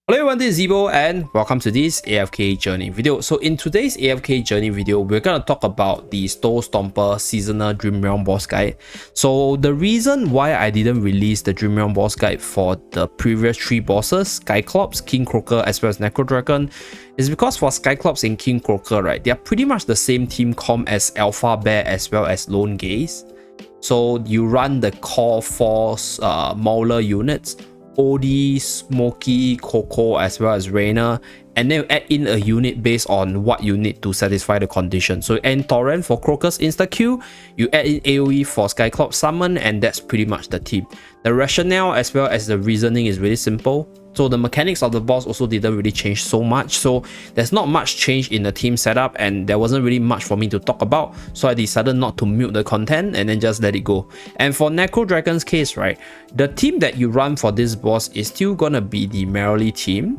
Hello everyone, this is Zeeebo and welcome to this AFK journey video. So in today's AFK journey video, we're going to talk about the Snow Stomper seasonal Dream Realm boss guide. So the reason why I didn't release the Dream Realm boss guide for the previous 3 bosses, Skyclops, King Croaker as well as Necro Dragon, is because for Skyclops and King Croaker, right, they are pretty much the same team comp as Alpha Bear as well as Lone Gaze. So you run the core 4 Mauler units, Odie, Smokey, Coco as well as Rainer, and then you add in a unit based on what you need to satisfy the condition. So end Torrent for Crocus insta Q, you add in AoE for Skyclops summon, and that's pretty much the team. The rationale as well as the reasoning is really simple. So the mechanics of the boss also didn't really change so much, so there's not much change in the team setup and there wasn't really much for me to talk about, so I decided not to mute the content and then just let it go. And for Necro Dragon's case, right, the team that you run for this boss is still gonna be the Merrily team,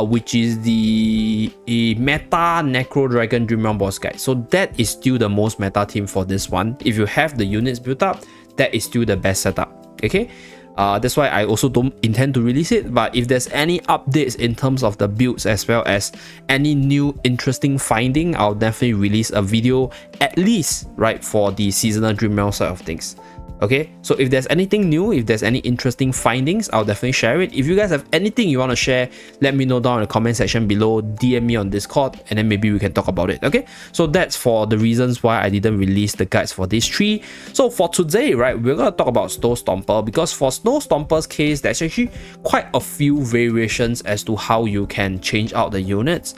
which is the meta Necro Dragon Dream Realm boss guide. So that is still the most meta team for this one. If you have the units built up, that is still the best setup, okay? That's why I also don't intend to release it, but if there's any updates in terms of the builds as well as any new interesting finding, I'll definitely release a video at least, right, for the seasonal Dream Realm side of things. Okay, so if there's anything new, if there's any interesting findings, I'll definitely share it. If you guys have anything you want to share, let me know down in the comment section below, DM me on Discord, and then maybe we can talk about it. Okay, so that's for the reasons why I didn't release the guides for these 3. So for today, right, we're going to talk about Snow Stomper, because for Snow Stomper's case, there's actually quite a few variations as to how you can change out the units.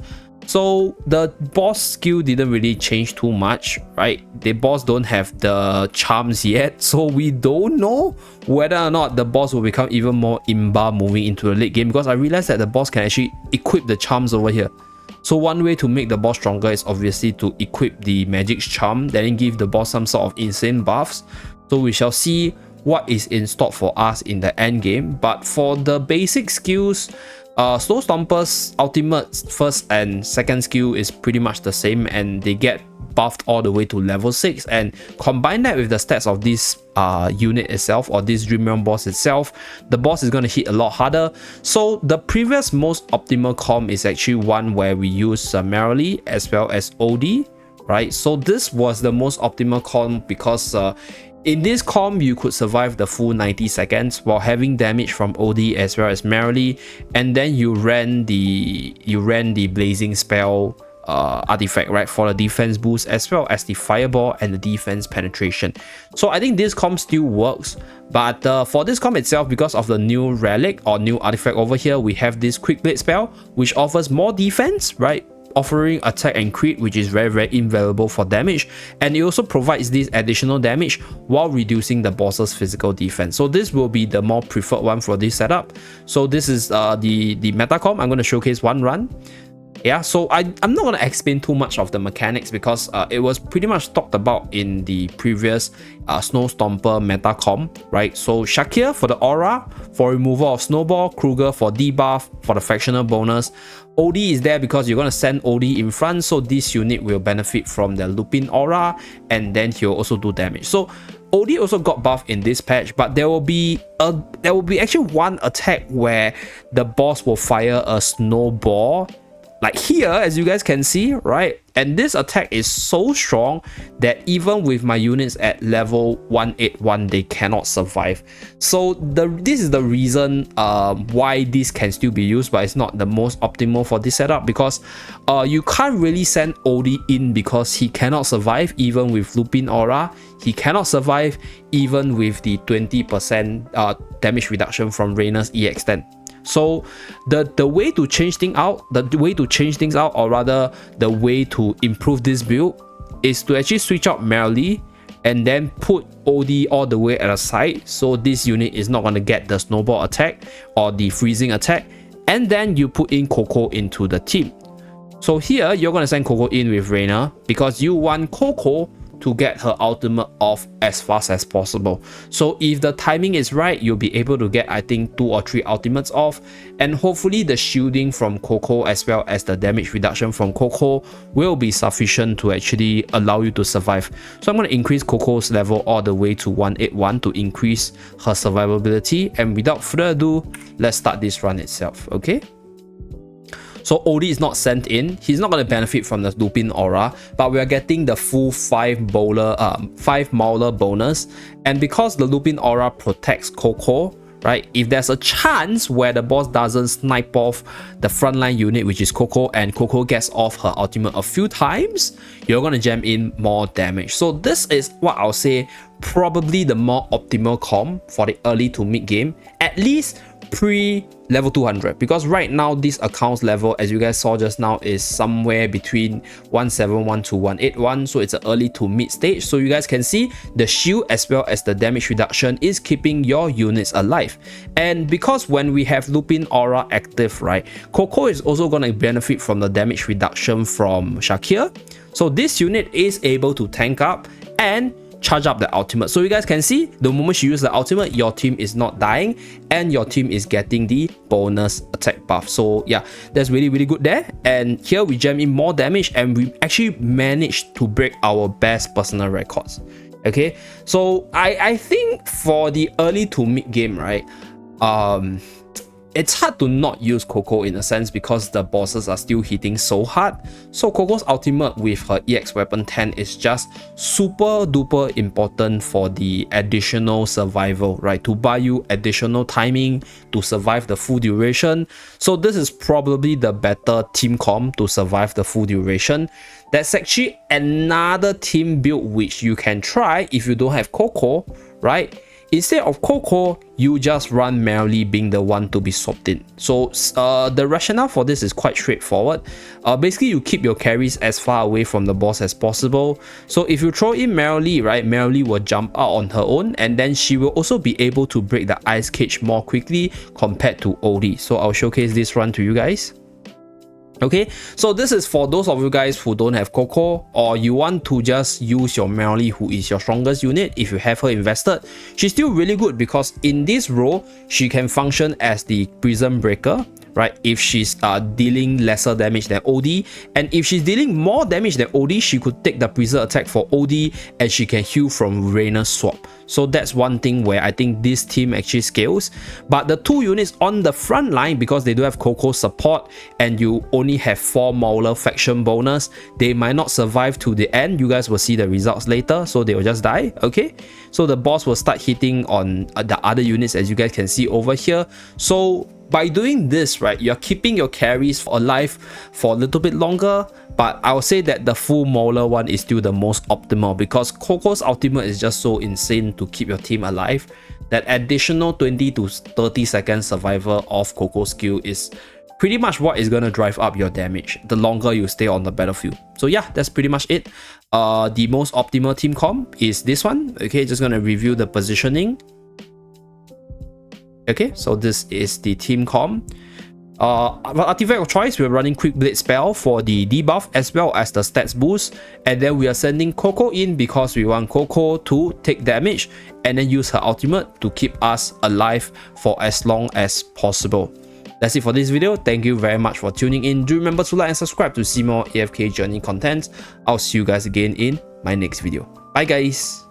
So the boss skill didn't really change too much, right? The boss don't have the charms yet, so we don't know whether or not the boss will become even more imba moving into the late game, because I realized that the boss can actually equip the charms over here. So one way to make the boss stronger is obviously to equip the magic's charm, then give the boss some sort of insane buffs. So we shall see what is in stock for us in the end game. But for the basic skills, Snow Stomper's ultimate first and second skill is pretty much the same, and they get buffed all the way to level 6, and combine that with the stats of this unit itself, or this Dream Realm boss itself, the boss is going to hit a lot harder. So the previous most optimal comp is actually one where we use Merrily as well as Odie, right? So this was the most optimal comp because in this comp, you could survive the full 90 seconds while having damage from Odie as well as Merrily, and then you ran the blazing spell artifact, right, for the defense boost as well as the fireball and the defense penetration. So I think this comp still works, but for this comp itself, because of the new relic or new artifact over here, we have this quick blade spell which offers more defense, right, offering attack and crit, which is very invaluable for damage, and it also provides this additional damage while reducing the boss's physical defense. So this will be the more preferred one for this setup. So this is the meta comp. I'm going to showcase one run. Yeah, so I'm not going to explain too much of the mechanics because it was pretty much talked about in the previous Snow Stomper meta comp, right? So Shakir for the aura, for removal of Snowball, Kruger for debuff, for the fractional bonus. Odie is there because you're going to send Odie in front, so this unit will benefit from the Lupin aura, and then he'll also do damage. So Odie also got buffed in this patch, but there will be actually one attack where the boss will fire a snowball, like here, as you guys can see, right? And this attack is so strong that even with my units at level 181, they cannot survive. So this is the reason why this can still be used, but it's not the most optimal for this setup, because you can't really send Odie in because he cannot survive even with Lupin Aura. He cannot survive even with the 20% damage reduction from Rainer's E extend. So the way to change things out, or rather the way to improve this build, is to actually switch out Merrily and then put Odie all the way at the side, so this unit is not going to get the snowball attack or the freezing attack, and then you put in Coco into the team. So here you're going to send Coco in with Rainer because you want Coco to get her ultimate off as fast as possible. So if the timing is right, you'll be able to get, I think, 2 or 3 ultimates off, and hopefully the shielding from Coco as well as the damage reduction from Coco will be sufficient to actually allow you to survive. So I'm going to increase Coco's level all the way to 181 to increase her survivability, and without further ado, let's start this run itself. Okay, So OD is not sent in. He's not going to benefit from the Lupin Aura, but we are getting the full 5 Mauler bonus. And because the Lupin Aura protects Coco, right? If there's a chance where the boss doesn't snipe off the frontline unit, which is Coco, and Coco gets off her ultimate a few times, you're gonna jam in more damage. So this is what I'll say probably the more optimal comp for the early to mid game, at least pre level 200, because right now this account's level, as you guys saw just now, is somewhere between 171 to 181, so it's an early to mid stage. So you guys can see the shield as well as the damage reduction is keeping your units alive. And because when we have Lupin Aura active, right, Coco is also going to benefit from the damage reduction from Shakir, so this unit is able to tank up and charge up the ultimate. So you guys can see the moment she uses the ultimate, your team is not dying and your team is getting the bonus attack buff. So yeah, that's really good there. And here we jam in more damage and we actually managed to break our best personal records. Okay, so I think for the early to mid game, right, it's hard to not use Coco in a sense because the bosses are still hitting so hard. So Coco's ultimate with her EX weapon 10 is just super duper important for the additional survival, right? To buy you additional timing to survive the full duration. So this is probably the better team comp to survive the full duration. That's actually another team build which you can try if you don't have Coco, right? Instead of Coco, you just run Merrily being the one to be swapped in. So the rationale for this is quite straightforward. Basically, you keep your carries as far away from the boss as possible. So if you throw in Merrily, right, Merrily will jump out on her own, and then she will also be able to break the ice cage more quickly compared to OD. So I'll showcase this run to you guys. Okay, so this is for those of you guys who don't have Coco, or you want to just use your Merrily, who is your strongest unit. If you have her invested, she's still really good because in this role she can function as the prison breaker, right? If she's dealing lesser damage than OD, and if she's dealing more damage than OD, she could take the prison attack for OD and she can heal from Rainer swap. So that's one thing where I think this team actually scales. But the two units on the front line, because they do have Coco support and you only have 4 Mauler faction bonus, they might not survive to the end. You guys will see the results later, so they will just die. Okay, so the boss will start hitting on the other units, as you guys can see over here. So by doing this, right, you're keeping your carries alive for a little bit longer, but I would say that the full Mauler one is still the most optimal because Coco's ultimate is just so insane to keep your team alive. That additional 20 to 30 second survival of Coco's skill is pretty much what is going to drive up your damage the longer you stay on the battlefield. So yeah, that's pretty much it. The most optimal team comp is this one. Okay, just going to review the positioning. Okay, so this is the team comp. Artifact of choice, we're running Quick Blade spell for the debuff as well as the stats boost, and then we are sending Coco in because we want Coco to take damage and then use her ultimate to keep us alive for as long as possible. That's it for this video. Thank you very much for tuning in. Do remember to like and subscribe to see more AFK journey content. I'll see you guys again in my next video. Bye guys.